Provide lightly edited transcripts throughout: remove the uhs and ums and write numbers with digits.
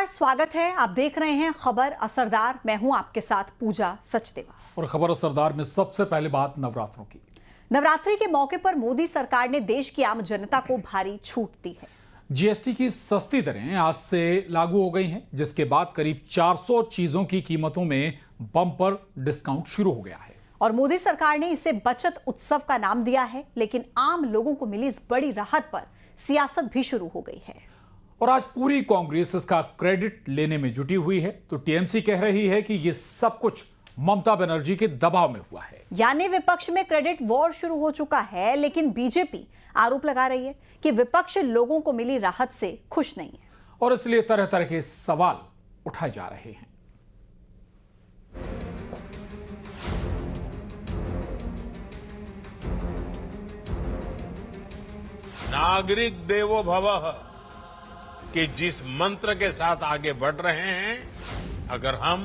नमस्कार, स्वागत है। आप देख रहे हैं खबर असरदार। मैं हूं आपके साथ पूजा सचदेवा। और खबर असरदार में सबसे पहले बात नवरात्रों की। नवरात्रि के मौके पर मोदी सरकार ने देश की आम जनता को भारी छूट दी है। जीएसटी की सस्ती दरें आज से लागू हो गई हैं, जिसके बाद करीब 400 चीजों की कीमतों में बम्पर डिस्काउंट शुरू हो गया है। और मोदी सरकार ने इसे बचत उत्सव का नाम दिया है, लेकिन आम लोगों को मिली इस बड़ी राहत पर सियासत भी शुरू हो गई है। और आज पूरी कांग्रेस इसका क्रेडिट लेने में जुटी हुई है। तो टीएमसी कह रही है कि ये सब कुछ ममता बनर्जी के दबाव में हुआ है। यानी विपक्ष में क्रेडिट वॉर शुरू हो चुका है, लेकिन बीजेपी आरोप लगा रही है कि विपक्ष लोगों को मिली राहत से खुश नहीं है और इसलिए तरह तरह के सवाल उठाए जा रहे हैं। नागरिक देवो भवः कि जिस मंत्र के साथ आगे बढ़ रहे हैं, अगर हम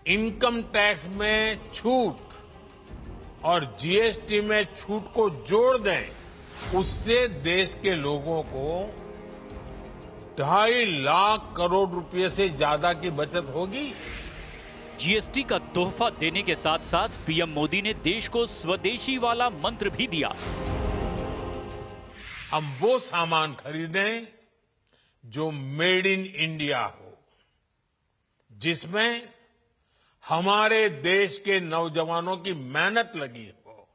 इनकम टैक्स में छूट और जीएसटी में छूट को जोड़ दें, उससे देश के लोगों को 2.5 लाख करोड़ रुपए से ज्यादा की बचत होगी। जीएसटी का तोहफा देने के साथ साथ पीएम मोदी ने देश को स्वदेशी वाला मंत्र भी दिया। हम वो सामान खरीदें जो मेड इन इंडिया हो, जिसमें हमारे देश के नौजवानों की मेहनत लगी हो,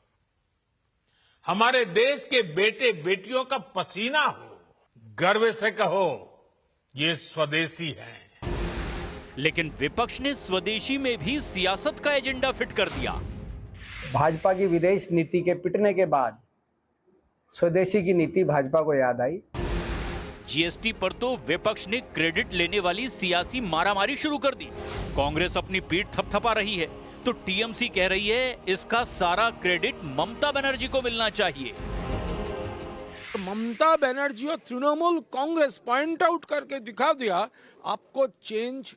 हमारे देश के बेटे बेटियों का पसीना हो। गर्व से कहो, ये स्वदेशी है। लेकिन विपक्ष ने स्वदेशी में भी सियासत का एजेंडा फिट कर दिया। भाजपा की विदेश नीति के पिटने के बाद स्वदेशी की नीति भाजपा को याद आई। जीएसटी पर तो विपक्ष ने क्रेडिट लेने वाली सियासी मारामारी शुरू कर दी। कांग्रेस अपनी पीठ थपथपा रही है, तो टीएमसी कह रही है इसका सारा क्रेडिट ममता बनर्जी को मिलना चाहिए। ममता बनर्जी और तृणमूल कांग्रेस पॉइंट आउट करके दिखा दिया, आपको चेंज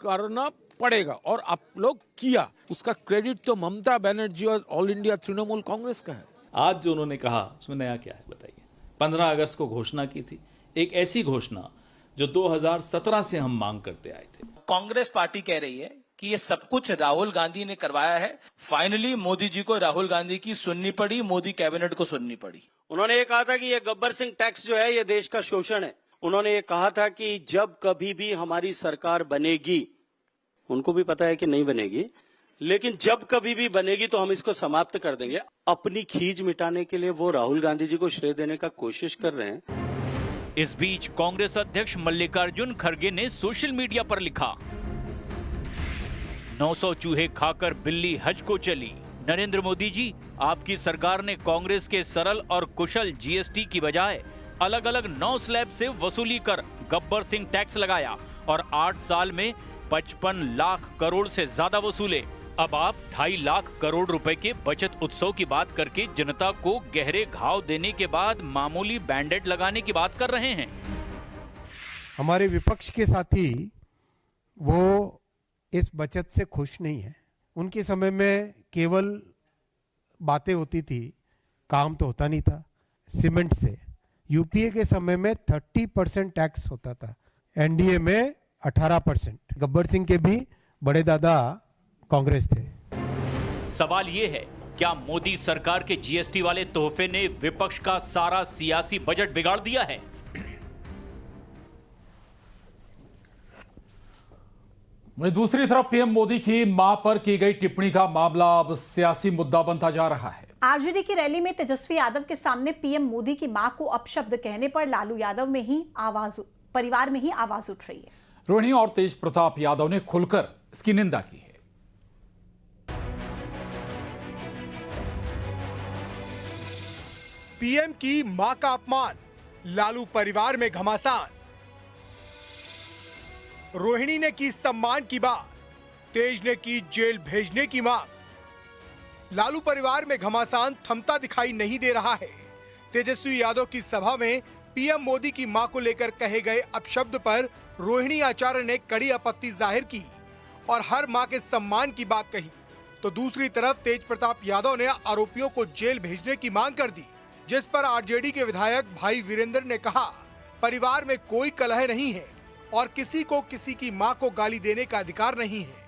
करना पड़ेगा, और आप लोग किया। उसका क्रेडिट तो ममता बनर्जी और ऑल इंडिया तृणमूल कांग्रेस का है। आज जो उन्होंने कहा उसमें नया क्या है बताइए। 15 अगस्त को घोषणा की थी, एक ऐसी घोषणा जो 2017 से हम मांग करते आए थे। कांग्रेस पार्टी कह रही है कि ये सब कुछ राहुल गांधी ने करवाया है। फाइनली मोदी जी को राहुल गांधी की सुननी पड़ी, मोदी कैबिनेट को सुननी पड़ी। उन्होंने ये कहा था कि ये गब्बर सिंह टैक्स जो है ये देश का शोषण है। उन्होंने ये कहा था कि जब कभी भी हमारी सरकार बनेगी, उनको भी पता है कि नहीं बनेगी, लेकिन जब कभी भी बनेगी तो हम इसको समाप्त कर देंगे। अपनी खींच मिटाने के लिए वो राहुल गांधी जी को श्रेय देने का कोशिश कर रहे हैं। इस बीच कांग्रेस अध्यक्ष मल्लिकार्जुन खड़गे ने सोशल मीडिया पर लिखा, 900 चूहे खाकर बिल्ली हज को चली। नरेंद्र मोदी जी, आपकी सरकार ने कांग्रेस के सरल और कुशल जीएसटी की बजाय अलग अलग 9 स्लैब से वसूली कर गब्बर सिंह टैक्स लगाया और 8 साल में 55 लाख करोड़ से ज्यादा वसूले। अब आप 2.5 लाख करोड़ रुपए के बचत उत्सव की बात करके जनता को गहरे घाव देने के बाद मामूली बैंडेड लगाने की बात कर रहे हैं। हमारे विपक्ष के साथी वो इस बचत से खुश नहीं है। उनके समय में केवल बातें होती थी, काम तो होता नहीं था। सीमेंट से यूपीए के समय में 30% टैक्स होता था, एनडीए में 18%। गब्बर सिंह के भी बड़े दादा कांग्रेस थे। सवाल ये है, क्या मोदी सरकार के जीएसटी वाले तोहफे ने विपक्ष का सारा सियासी बजट बिगाड़ दिया है? वहीं दूसरी तरफ पीएम मोदी की मां पर की गई टिप्पणी का मामला अब सियासी मुद्दा बनता जा रहा है। आरजेडी की रैली में तेजस्वी यादव के सामने पीएम मोदी की मां को अपशब्द कहने पर लालू यादव परिवार में ही आवाज उठ रही है। रोहिणी और तेज प्रताप यादव ने खुलकर इसकी निंदा की है। पीएम की मां का अपमान, लालू परिवार में घमासान। रोहिणी ने की सम्मान की बात, तेज ने की जेल भेजने की मांग। लालू परिवार में घमासान थमता दिखाई नहीं दे रहा है। तेजस्वी यादव की सभा में पीएम मोदी की मां को लेकर कहे गए अपशब्द पर रोहिणी आचार्य ने कड़ी आपत्ति जाहिर की और हर मां के सम्मान की बात कही। तो दूसरी तरफ तेज प्रताप यादव ने आरोपियों को जेल भेजने की मांग कर दी, जिस पर आरजेडी के विधायक भाई वीरेंद्र ने कहा, परिवार में कोई कलह नहीं है, और किसी को किसी की मां को गाली देने का अधिकार नहीं है।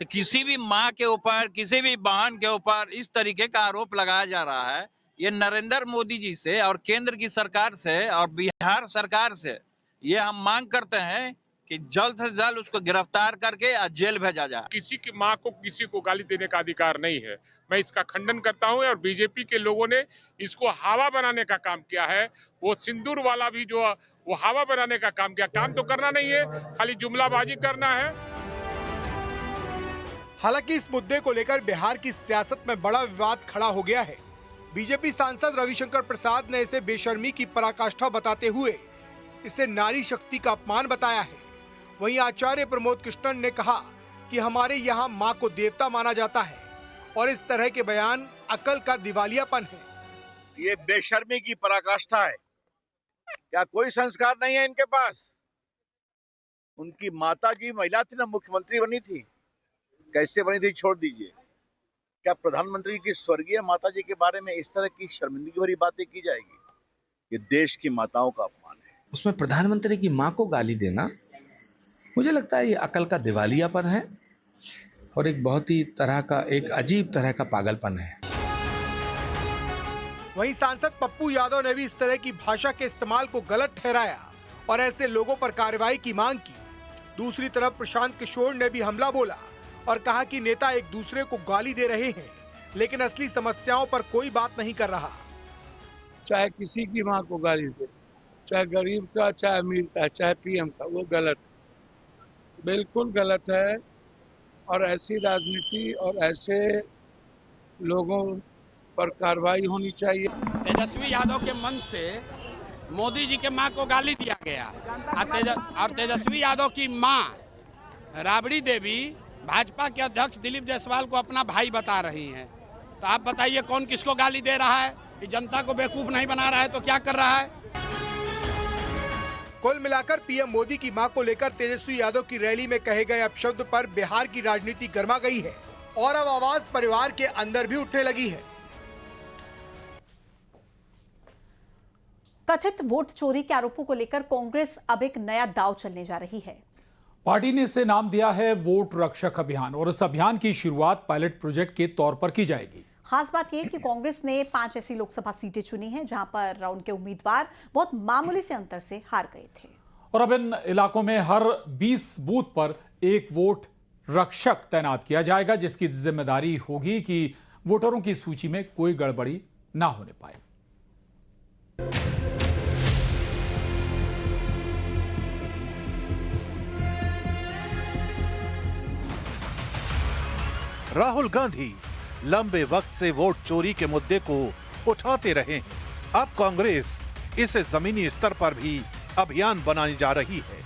तो किसी भी माँ के ऊपर, किसी भी बहन के ऊपर इस तरीके का आरोप लगाया जा रहा है, ये नरेंद्र मोदी जी से और केंद्र की सरकार से और बिहार सरकार से ये हम मांग करते हैं कि जल्द से जल्द उसको गिरफ्तार करके जेल भेजा जाए। किसी की मां को किसी को गाली देने का अधिकार नहीं है। मैं इसका खंडन करता हूं और बीजेपी के लोगों ने इसको हवा बनाने का काम किया है। वो सिंदूर वाला भी जो वो हवा बनाने का काम किया, काम तो करना नहीं है, खाली जुमलाबाजी करना है। हालांकि इस मुद्दे को लेकर बिहार की सियासत में बड़ा विवाद खड़ा हो गया है। बीजेपी सांसद रविशंकर प्रसाद ने इसे बेशर्मी की पराकाष्ठा बताते हुए इसे नारी शक्ति का अपमान बताया है। वहीं आचार्य प्रमोद कृष्णन ने कहा कि हमारे यहाँ माँ को देवता माना जाता है और इस तरह के बयान अकल का दिवालियापन है। ये बेशर्मी की पराकाष्ठा है। क्या कोई संस्कार नहीं है इनके पास? उनकी माता जी महिला थी ना, मुख्यमंत्री बनी थी, कैसे बनी थी छोड़ दीजिए। क्या प्रधानमंत्री की स्वर्गीय माता जी के बारे में इस तरह की शर्मिंदगी भरी बातें की जाएगी? ये देश की माताओं का अपमान है। उसमें प्रधानमंत्री की मां को गाली देना, मुझे लगता है ये अकल का दिवालियापन है और एक बहुत ही तरह का, एक अजीब तरह का पागलपन है। वहीं सांसद पप्पू यादव ने भी इस तरह की भाषा के इस्तेमाल को गलत ठहराया और ऐसे लोगों पर कार्रवाई की मांग की। दूसरी तरफ प्रशांत किशोर ने भी हमला बोला और कहा कि नेता एक दूसरे को गाली दे रहे हैं, लेकिन असली समस्याओं पर कोई बात नहीं कर रहा। चाहे किसी की मां को गाली दे, चाहे गरीब का, चाहे अमीर का, चाहे पीएम का, वो गलत है, बिल्कुल गलत है। और ऐसी राजनीति और ऐसे लोगों पर कार्रवाई होनी चाहिए। तेजस्वी यादव के मन से मोदी जी के मां को गाली दिया गया और तेजस्वी यादव की मां राबड़ी देवी भाजपा के अध्यक्ष दिलीप जायसवाल को अपना भाई बता रही हैं। तो आप बताइए कौन किसको गाली दे रहा है? कि जनता को बेवकूफ नहीं बना रहा है तो क्या कर रहा है? कुल मिलाकर पीएम मोदी की मां को लेकर तेजस्वी यादव की रैली में कहे गए अपशब्द पर बिहार की राजनीति गर्मा गई है और अब आवाज परिवार के अंदर भी उठने लगी है। कथित वोट चोरी के आरोपों को लेकर कांग्रेस अब एक नया दांव चलने जा रही है। पार्टी ने इसे नाम दिया है वोट रक्षक अभियान और इस अभियान की शुरुआत पायलट प्रोजेक्ट के तौर पर की जाएगी। खास बात यह कि कांग्रेस ने 5 ऐसी लोकसभा सीटें चुनी हैं जहां पर उनके उम्मीदवार बहुत मामूली से अंतर से हार गए थे। और अब इन इलाकों में हर 20 बूथ पर एक वोट रक्षक तैनात किया जाएगा, जिसकी जिम्मेदारी होगी कि वोटरों की सूची में कोई गड़बड़ी ना होने पाए। राहुल गांधी लंबे वक्त से वोट चोरी के मुद्दे को उठाते रहे हैं। अब कांग्रेस इसे जमीनी स्तर पर भी अभियान बनाने जा रही है।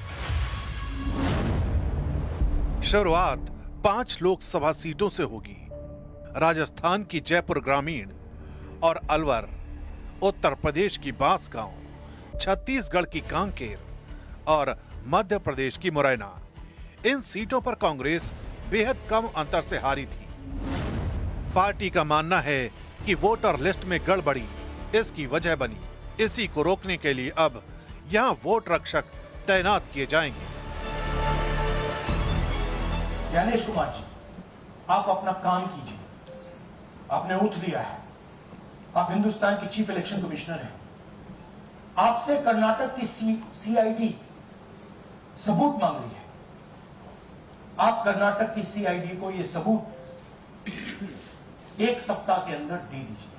शुरुआत 5 लोकसभा सीटों से होगी। राजस्थान की जयपुर ग्रामीण और अलवर, उत्तर प्रदेश की बांसगांव, छत्तीसगढ़ की कांकेर और मध्य प्रदेश की मुरैना। इन सीटों पर कांग्रेस बेहद कम अंतर से हारी थी। पार्टी का मानना है कि वोटर लिस्ट में गड़बड़ी इसकी वजह बनी। इसी को रोकने के लिए अब यहां वोट रक्षक तैनात किए जाएंगे। ज्ञानेश कुमार जी, आप अपना काम कीजिए। आपने उठ लिया है, आप हिंदुस्तान के चीफ इलेक्शन कमिश्नर हैं। आपसे कर्नाटक की सीआईडी सबूत मांग रही है। आप कर्नाटक की सीआईडी को यह सबूत 1 सप्ताह के अंदर दे दीजिए,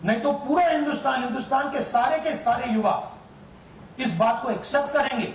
नहीं तो पूरा हिंदुस्तान के सारे युवा इस बात को एक्सेप्ट करेंगे